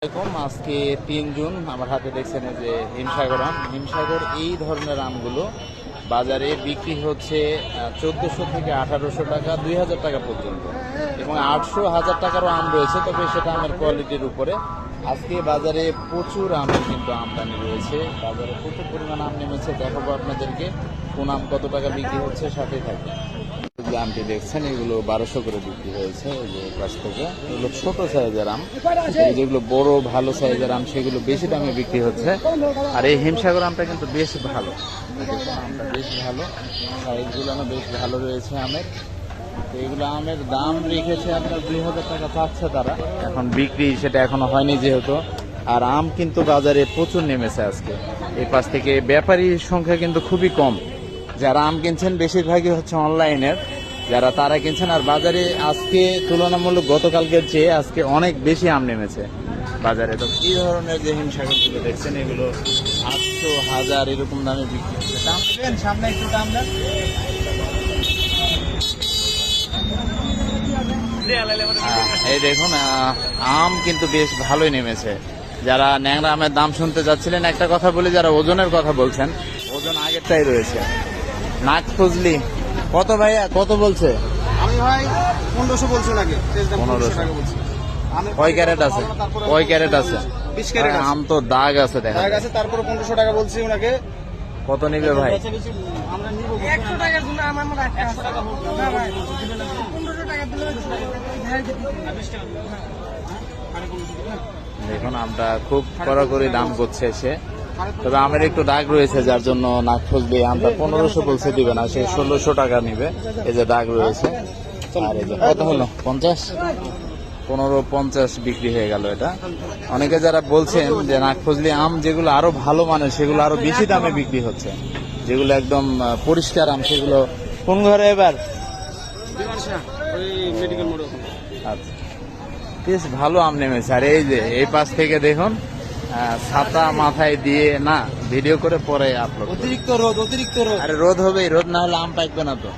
আজকে 3 জুন আমার হাতে দেখছেন যে হিমসাগর আম। হিমসাগর এই ধরনের আমগুলো বাজারে বিক্রি হচ্ছে 1400 থেকে 1800 টাকা, 2000 টাকা পর্যন্ত, এবং 800-1000 টাকারও আম রয়েছে, তবে সেটা আমের কোয়ালিটির উপরে। আজকে বাজারে প্রচুর আমের কিন্তু আমদানি রয়েছে, বাজারে প্রচুর পরিমাণ আম নেমেছে। দেখাবো আপনাদেরকে কোন আম কত টাকা বিক্রি হচ্ছে, সাথে থাকে। যে আমটি দেখছেন এগুলো 1200 করে বিক্রি হয়েছে এই যে পাশ থেকে। এগুলো ছোট সাইজের আম, যেগুলো বড় ভালো সাইজের আম সেগুলো বেশি দামে বিক্রি হচ্ছে। আর এই হিমসাগর আমটা কিন্তু বেশ ভালো, আমটা বেশ ভালো, সাইজগুলো বেশ ভালো রয়েছে আমের। তো এগুলো আমের দাম রেখেছে আপনার 2000 টাকা চাচ্ছে তারা, এখন বিক্রি সেটা এখনো হয়নি যেহেতু। আর আম কিন্তু বাজারে প্রচুর নেমেছে আজকে। এই পাশ থেকে ব্যাপারীর সংখ্যা কিন্তু খুবই কম, যারা আম কিনছেন বেশিরভাগই হচ্ছে অনলাইনের যারা, তারা কিনছেন। আর বাজারে আজকে তুলনামূলক গতকালকের চেয়ে আজকে অনেক বেশি আম নেমেছে বাজারে। তো এই ধরনের যে হিমসাগরগুলো দেখছেন এগুলো 800-1000 এরকম দামে বিক্রি হচ্ছে। দাম দেবেন সামনে একটু দাম দেন। এই দেখুন আম কিন্তু বেশ ভালোই নেমেছে। যারা ন্যাংরা আমের দাম শুনতে যাচ্ছিলেন, একটা কথা বলি, যারা ওজনের কথা বলছেন, ওজন আগেরটাই রয়েছে। নাক ফজলি কত ভাইয়া, কত বলছে? আমি ভাই 1500 বলছি নাকি? 1500 বলছি। কয় ক্যারেট আছে? কয় ক্যারেট আছে? 20 ক্যারেট আছে। আম তো দাগ আছে, দেখা দাগ আছে, তারপরে 1500 টাকা বলছি ওনাকে। কত নিবে ভাই? আমরা নিব 100 টাকার জন্য আমার 100 টাকা বলবো না ভাই, 1500 টাকা দিলে দেখুন আমটা খুব কড়াকড়ি দাম করছে সে, তবে আমের একটু দাগ রয়েছে যার জন্য নাক ফজলি আমটা 1500 বলছে, দিবে না, সে 1600 টাকা নিবে। এই যে দাগ রয়েছে। আর এই যে কত হলো? 50, 1550 বিক্রি হয়ে গেল এটা। অনেকে যারা বলছেন যে নাক ফজলি আম যেগুলো আরো ভালো মানের সেগুলো আরো বেশি দামে বিক্রি হচ্ছে, যেগুলো একদম পরিষ্কার আম সেগুলো। কোন ঘরে এবার? আচ্ছা, বেশ ভালো আম নেমেছে। আর এই যে এই পাশ থেকে দেখুন ছাতা মাথায় দিয়ে না, ভিডিও করে পরে আপলোড। অতিরিক্ত রোদ, অতিরিক্ত রোদ। আরে রোদ হবে, রোদ না হলে আম পাকবে না তো।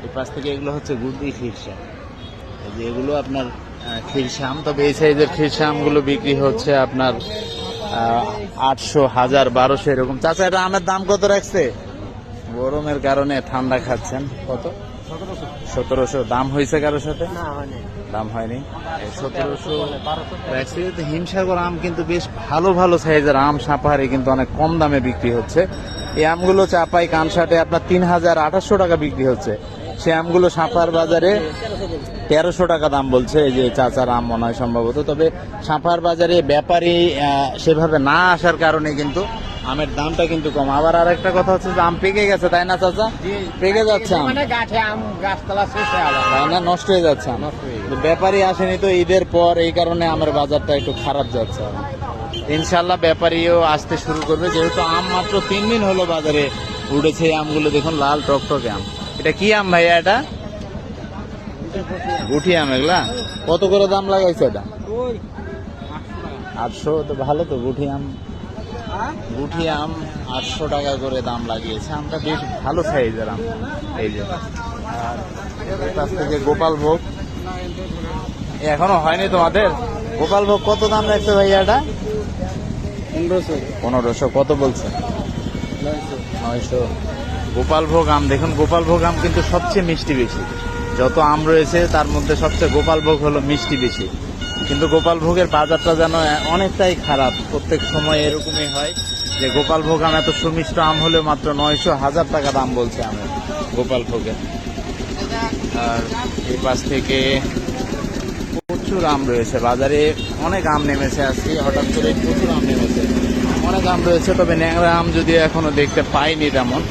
এই পাশ থেকে এগুলো হচ্ছে গুটি খিরসা, এই যে এগুলো আপনার খিরসা আম। তবে এই সাইজের খিরসা আমগুলো বিক্রি হচ্ছে আপনার 800, 1000, 1200 এরকম। চাচা এটা আমের দাম কত রাখছে? গরমের কারণে ঠান্ডা খাচ্ছেন। কত? 1700। দাম হয়েছে কারোর সাথে? দাম হয়নি। 1700 রাখছে। হিমসাগর আম কিন্তু বেশ ভালো ভালো সাইজের আম, সাপাহারে কিন্তু অনেক কম দামে বিক্রি হচ্ছে। এই আমগুলো চাপাই কানসাটে আপনার 3000-2800 টাকা বিক্রি হচ্ছে। সে আমগুলো সাপার বাজারে 1300 টাকা দাম বলছে। এই যে চাচার আম মনে হয় সম্ভবত। তবে সাপার বাজারে ব্যাপারী সেভাবে না আসার কারণে কিন্তু আমের দামটা কিন্তু কম। আবার আর একটা কথা হচ্ছে যে আম পেকে গেছে, তাই না চাচা? পেকে যাচ্ছে আম, তাই না? নষ্ট হয়ে যাচ্ছে আম। ব্যাপারী আসেনি তো ঈদের পর, এই কারণে আমের বাজারটা একটু খারাপ যাচ্ছে। ইনশাল্লাহ ব্যাপারীও আসতে শুরু করবে, যেহেতু আম মাত্র 3 দিন হলো বাজারে উঠেছে। এই আমগুলো দেখুন লাল টকটকে আম। এটা কি আম ভাইয়া? এটা গুঠি আম। এগুলা কত করে দাম লাগাইছে? এটা 800। তো ভালো তো, গুঠি আম। গুঠি আম 800 টাকা করে দাম লাগিয়েছে। আমটা বেশ ভালো সাইজের আম। এই যে আর কাছ থেকে গোপাল ভোগ এখনো হয়নি তোমাদের? গোপাল ভোগ কত দাম রাখছে ভাইয়া? এটা 1500। কত বলছে? 900। গোপাল ভোগ আম দেখুন, গোপাল ভোগ আম কিন্তু সবচেয়ে মিষ্টি বেশি। যত আম রয়েছে তার মধ্যে সবচেয়ে গোপাল ভোগ হলো মিষ্টি বেশি। কিন্তু গোপাল ভোগের বাজারটা যেন অনেকটাই খারাপ। প্রত্যেক সময় এরকমই হয় যে গোপাল ভোগ আম এত সুমিষ্ট আম হলেও মাত্র 900-1000 টাকা দাম বলছে আমের, গোপাল ভোগের। আর এই পাশ থেকে প্রচুর আম রয়েছে বাজারে, অনেক আম নেমেছে আজকে, হঠাৎ করে প্রচুর আম নেমেছে, অনেক আম রয়েছে। তবে ন্যাংরা আম যদিও এখনো দেখতে পাইনি তেমন,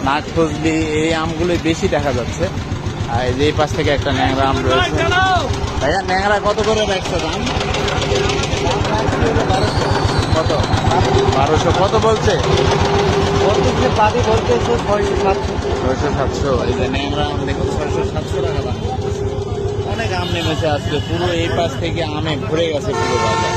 নাক ফজলি এই আমগুলোই বেশি দেখা যাচ্ছে। আর এই পাশ থেকে একটা ন্যাংরা আম রয়েছে। ভাইয়া ন্যাংরা কত করে রাখছে দাম? কত? 1200। কত বলছে? 600-700। এই যে ন্যাংরা আম দেখুন 600-700 টাকা দাম। অনেক আম নেমেছে আজকে, পুরো এই পাশ থেকে আমে ভরে গেছে পুরো বাজার।